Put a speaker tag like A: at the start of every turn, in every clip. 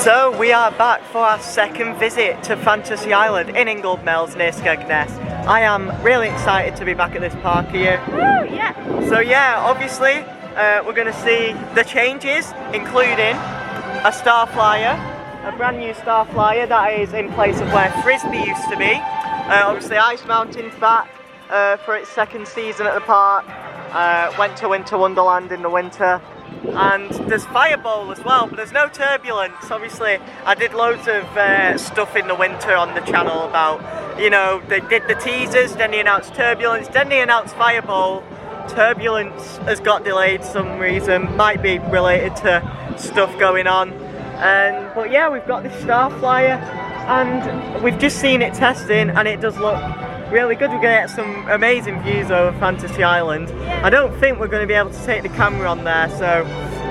A: So we are back for our second visit to Fantasy Island in Inglemells near Skegness. I am really excited to be back at this park here.
B: Woo, yeah.
A: So yeah, obviously we're going to see the changes, including a starflyer, a brand new starflyer that is in place of where Frisbee used to be. Obviously Ice Mountain's back for its second season at the park. Went to Winter Wonderland in the winter. And there's Fireball as well, but there's no turbulence. Obviously, I did loads of stuff in the winter on the channel about, you know, they did the teasers, then they announced turbulence, then they announced Fireball. Turbulence has got delayed for some reason, might be related to stuff going on. But yeah, we've got this starflyer, and we've just seen it testing, and it does look really good. We're going to get some amazing views over Fantasy Island. Yeah. I don't think we're going to be able to take the camera on there, so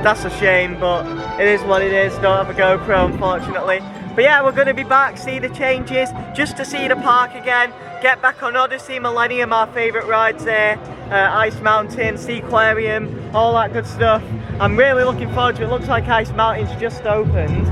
A: that's a shame, but it is what it is. Don't have a GoPro, unfortunately. But yeah, we're going to be back, see the changes, just to see the park again, get back on Odyssey and Millennium, our favourite rides there, Ice Mountain, Seaquarium, all that good stuff. I'm really looking forward to it. It looks like Ice Mountain's just opened,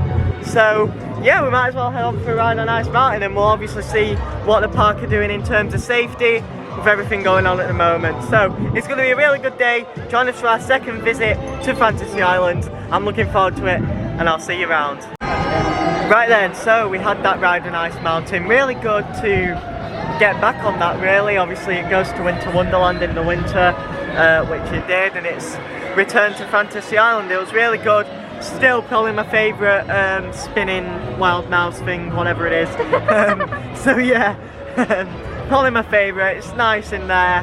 A: so yeah, we might as well head on for a ride on Ice Mountain, and we'll obviously see what the park are doing in terms of safety with everything going on at the moment. So it's going to be a really good day. Join us for our second visit to Fantasy Island. I'm looking forward to it, and I'll see you around. Right then, so we had that ride on Ice Mountain. Really good to get back on that, really. Obviously it goes to Winter Wonderland in the winter, which it did, and it's returned to Fantasy Island. It was really good. Still probably my favourite spinning wild mouse thing, whatever it is. So yeah, probably my favourite. It's nice in there,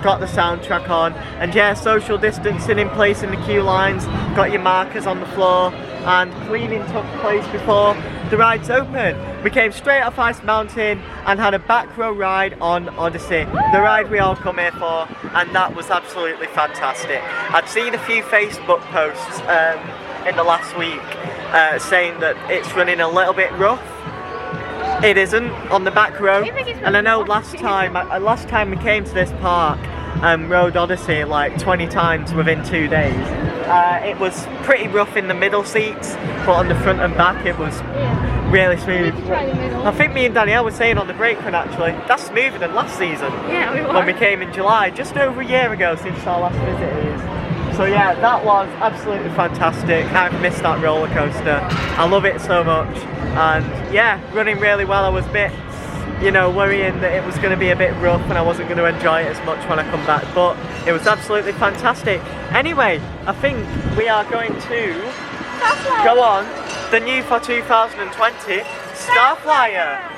A: got the soundtrack on, and yeah, social distancing in place in the queue lines, got your markers on the floor, and cleaning took place before the rides open. We came straight off Ice Mountain and had a back row ride on Odyssey, the ride we all come here for, and that was absolutely fantastic. I'd seen a few Facebook posts in the last week saying that it's running a little bit rough. It isn't on the back row, and I know last time we came to this park and rode Odyssey like 20 times within 2 days. It was pretty rough in the middle seats, but on the front and back it was really smooth. I think me and Danielle were saying on the break run actually, that's smoother than last season.
B: Yeah, we were.
A: When we came in July, just over a year ago since our last visit is. So yeah, that was absolutely fantastic. I've missed that roller coaster. I love it so much. And yeah, running really well. I was a bit, you know, worrying that it was going to be a bit rough and I wasn't going to enjoy it as much when I come back, but it was absolutely fantastic. Anyway, I think we are going to go on the new for 2020 Starflyer.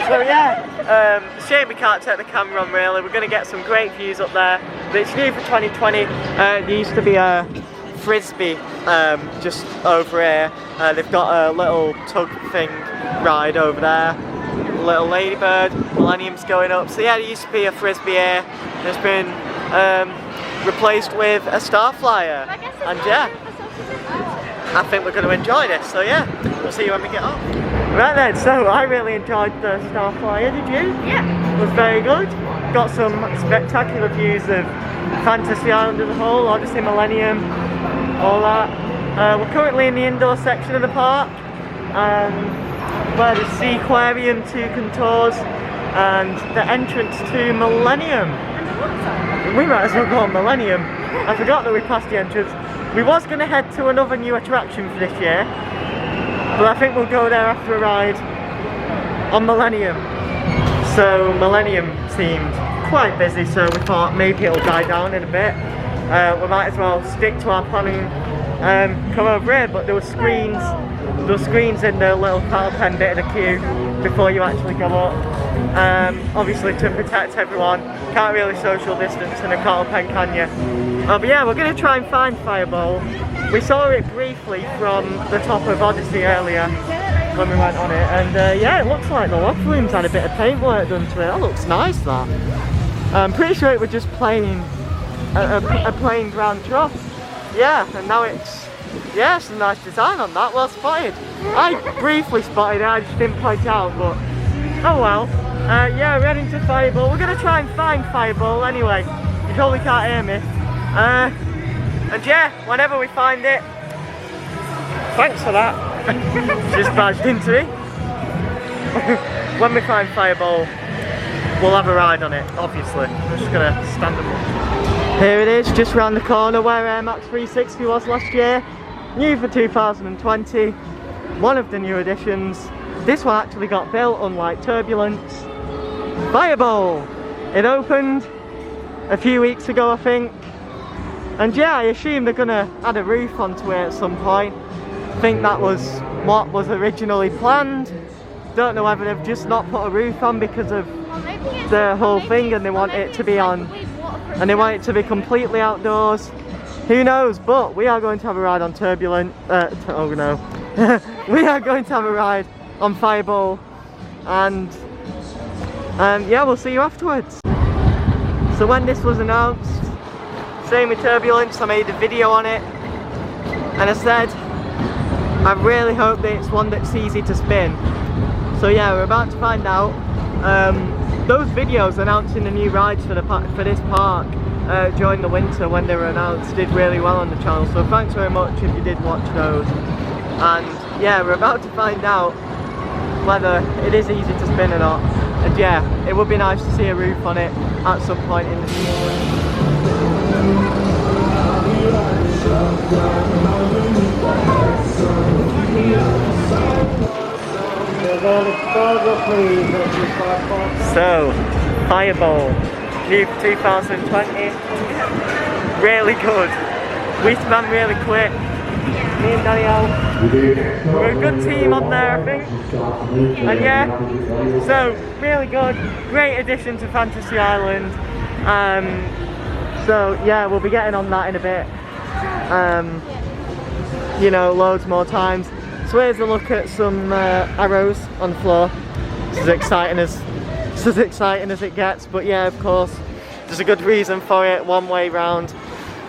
A: So yeah, shame we can't take the camera on really. We're going to get some great views up there, but it's new for 2020. There used to be a Frisbee just over here. They've got a little tug thing ride over there, little ladybird. Millennium's going up. So yeah, there used to be a Frisbee here. It's been replaced with a starflyer, and yeah, I think we're going to enjoy this. So yeah, we'll see you when we get on. Right then, so I really enjoyed the starflyer. Did you? Yeah, it was very good. Got some spectacular views of Fantasy Island as a whole, Odyssey, Millennium, all that. We're currently in the indoor section of the park, where the Seaquarium 2 contours and the entrance to Millennium. We might as well go on Millennium. I forgot that we passed the entrance. We was going to head to another new attraction for this year, but I think we'll go there after a ride on Millennium. So Millennium seemed quite busy, so we thought maybe it'll die down in a bit. We might as well stick to our planning and come over here, but there were screens in the little cattle pen bit of the queue before you actually go up. Obviously to protect everyone, can't really social distance in a cattle pen, can you? But yeah, we're going to try and find Fireball. We saw it briefly from the top of Odyssey earlier when we went on it, and yeah, it looks like the locker room's had a bit of paintwork done to it. That looks nice, that. I'm pretty sure it was just plain a plain ground trough. Yeah, and now it's, yeah, some nice design on that. Well spotted. I briefly spotted it, I just didn't point out, but oh well. Yeah, we're heading to Fireball. We're going to try and find Fireball anyway. You probably can't hear me. And yeah, whenever we find it, Thanks for that. Just barged into me. When we find Fireball, we'll have a ride on it, obviously. I'm just gonna stand up. Here it is, just round the corner where Air Max 360 was last year. New for 2020. One of the new additions. This one actually got built, unlike Turbulence. Fireball! It opened a few weeks ago, I think. And yeah, I assume they're gonna add a roof onto it at some point. I think that was what was originally planned. Don't know whether they've just not put a roof on because of the whole thing and they want it to be on, and they want it to be completely outdoors. Who knows, but we are going to have a ride on Turbulent, oh no. We are going to have a ride on Fireball, and yeah, we'll see you afterwards. So when this was announced, same with Turbulence, I made a video on it, and I said, I really hope that it's one that's easy to spin. So yeah, we're about to find out. Those videos announcing the new rides for this park during the winter when they were announced did really well on the channel, so thanks very much if you did watch those. And yeah, we're about to find out whether it is easy to spin or not. And yeah, it would be nice to see a roof on it at some point in the future. So, Fireball, new 2020, really good. We ran really quick. Me and Danielle, we're a good team on there, I think. And yeah, so really good, great addition to Fantasy Island. So yeah, we'll be getting on that in a bit. You know, loads more times. So here's a look at some arrows on the floor. This is as exciting as it gets, but yeah, of course, there's a good reason for it. One way round.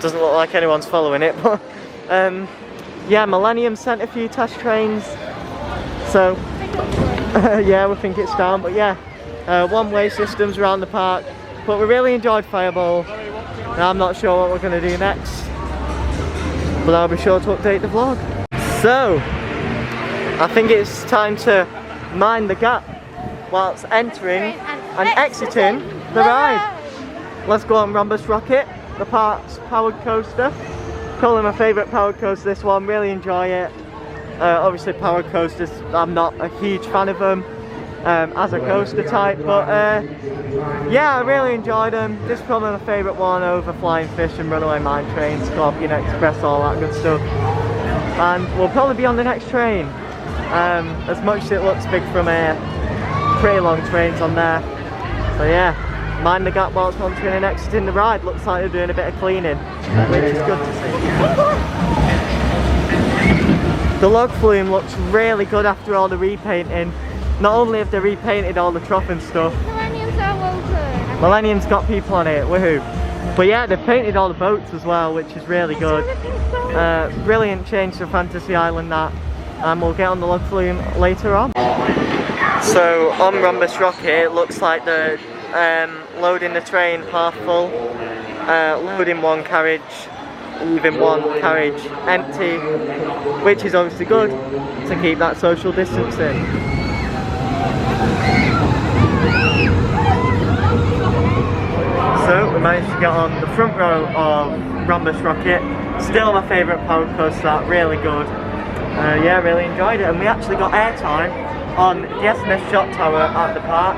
A: Doesn't look like anyone's following it, but yeah, Millennium sent a few test trains. So yeah, we think it's down, but yeah, one-way systems around the park. But we really enjoyed Fireball. Now I'm not sure what we're going to do next, but I'll be sure to update the vlog. So, I think it's time to mind the gap whilst entering and exiting the ride. Let's go on Rhombus Rocket, the park's powered coaster. Probably my favourite powered coaster, this one, really enjoy it. Obviously powered coasters, I'm not a huge fan of them as a coaster type, but yeah, I really enjoyed them. This is probably my favourite one over Flying Fish and Runaway Mine Train, Scorpion Express, all that good stuff. And we'll probably be on the next train. As much as it looks big from here, pretty long trains on there. So yeah, mind the gap whilst entering and exiting the ride. Looks like they're doing a bit of cleaning, which is good to see. The log flume looks really good after all the repainting. Not only have they repainted all the trough and stuff, Millennium's got people on it, woohoo. But yeah, they've painted all the boats as well, which is really good. Brilliant change to Fantasy Island that. And we'll get on the log flume later on. So on Rhombus Rocket, it looks like they're loading the train half full, loading one carriage, leaving one carriage empty, which is obviously good to keep that social distancing. So we managed to get on the front row of Rhombus Rocket. Still my favourite powered coaster, really good. Yeah, really enjoyed it, and we actually got airtime on the SMS shot tower at the park,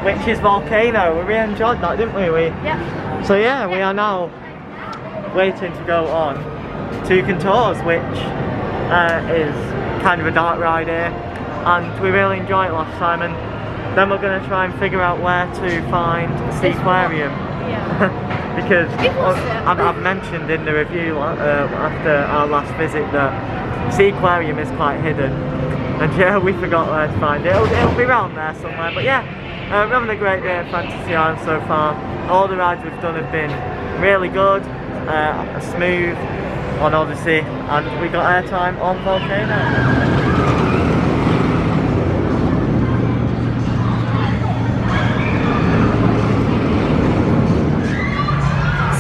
A: which is Volcano. We really enjoyed that, didn't we? Yeah. So yeah, we are now waiting to go on Toucan Tours, which is kind of a dark ride here, and we really enjoyed it last time. And then we're going to try and figure out where to find Seaquarium. Yeah. Because I've mentioned in the review after our last visit that Seaquarium is quite hidden, and yeah, we forgot where to find it. It'll be around there somewhere. But yeah, we're having a great day at Fantasy Island so far. All the rides we've done have been really good, smooth on Odyssey, and we got airtime on Volcano.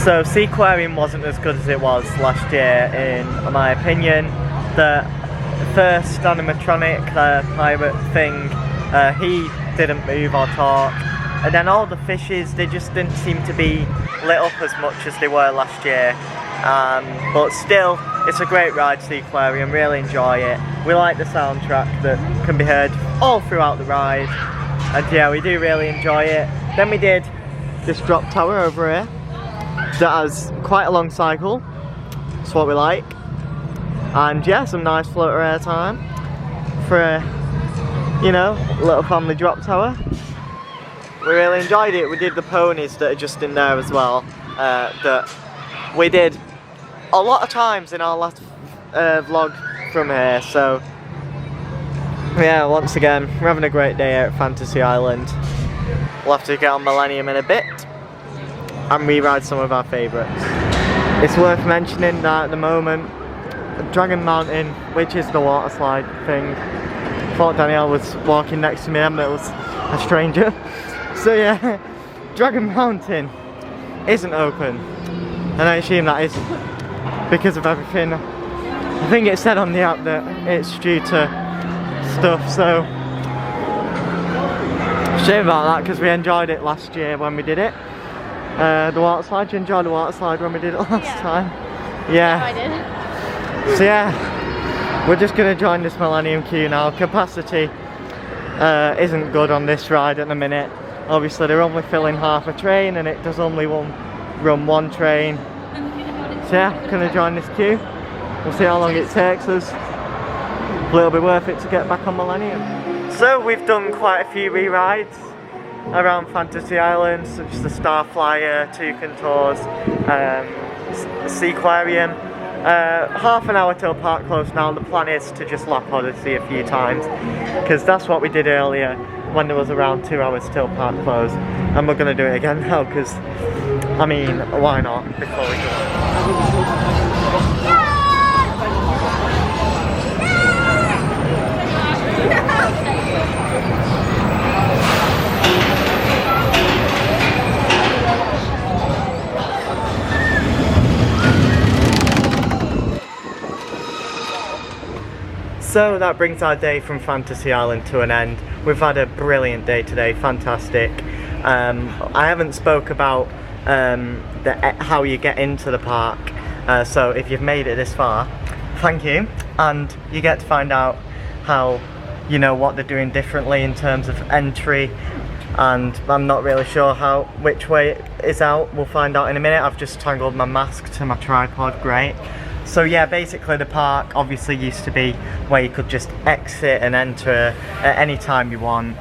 A: So Seaquarium wasn't as good as it was last year, in my opinion. The first animatronic pirate thing, he didn't move or talk. And then all the fishes, they just didn't seem to be lit up as much as they were last year. But still, it's a great ride to the aquarium, really enjoy it. We like the soundtrack that can be heard all throughout the ride. And yeah, we do really enjoy it. Then we did this drop tower over here that has quite a long cycle. That's what we like. And yeah, some nice floater air time for a, you know, little family drop tower. We really enjoyed it. We did the ponies that are just in there as well, that we did a lot of times in our last vlog from here. So yeah, once again, we're having a great day here at Fantasy Island. We'll have to get on Millennium in a bit and re-ride some of our favourites. It's worth mentioning that at the moment, Dragon Mountain, which is the water slide thing, thought Danielle was walking next to me and it was a stranger. So yeah, Dragon Mountain isn't open, and I assume that is because of everything. I think it said on the app that it's due to stuff, so shame about that because we enjoyed it last year when we did it. The water slide, you enjoyed the water slide when we did it last time? Yeah. I did. So yeah, we're just going to join this Millennium queue now. Capacity isn't good on this ride at the minute. Obviously they're only filling half a train and it does only run one train. So yeah, gonna join this queue. We'll see how long it takes us. Hopefully it'll be worth it to get back on Millennium. So we've done quite a few re-rides around Fantasy Island, such as the Starflyer, Toucan Tours, Seaquarium. Half an hour till park close now. The plan is to just lap Odyssey a few times, because that's what we did earlier when there was around 2 hours till park close, and we're going to do it again now because, I mean, why not, before we go. So that brings our day from Fantasy Island to an end. We've had a brilliant day today, fantastic. I haven't spoke about how you get into the park, so if you've made it this far, thank you. And you get to find out how, you know, what they're doing differently in terms of entry. And I'm not really sure which way it is out. We'll find out in a minute. I've just tangled my mask to my tripod, great. So yeah, basically the park obviously used to be where you could just exit and enter at any time you want.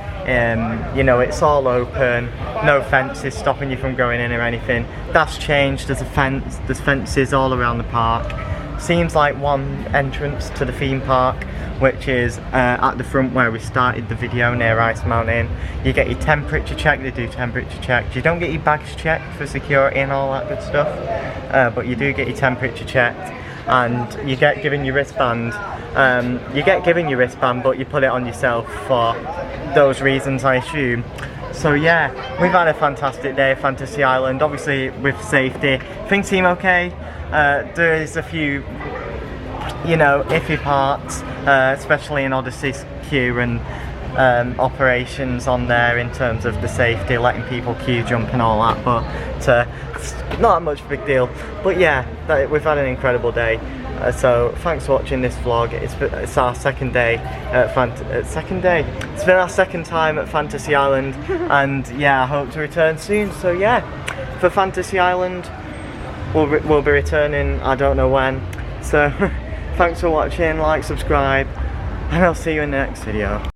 A: You know, it's all open, no fences stopping you from going in or anything. That's changed. There's fences all around the park. Seems like one entrance to the theme park, which is at the front where we started the video near Ice Mountain. You get your temperature checked, they do temperature checks. You don't get your bags checked for security and all that good stuff, but you do get your temperature checked. And you get given your wristband. But you put it on yourself for those reasons, I assume. So yeah, we've had a fantastic day at Fantasy Island. Obviously with safety, things seem okay. There is a few, you know, iffy parts, especially in Odyssey's queue and operations on there in terms of the safety, letting people queue jump and all that, but it's not that much of a big deal. But yeah, we've had an incredible day. So thanks for watching this vlog. It's our second day at It's been our second time at Fantasy Island, and yeah, I hope to return soon. So yeah, for Fantasy Island, we'll be returning. I don't know when. So thanks for watching. Like, subscribe, and I'll see you in the next video.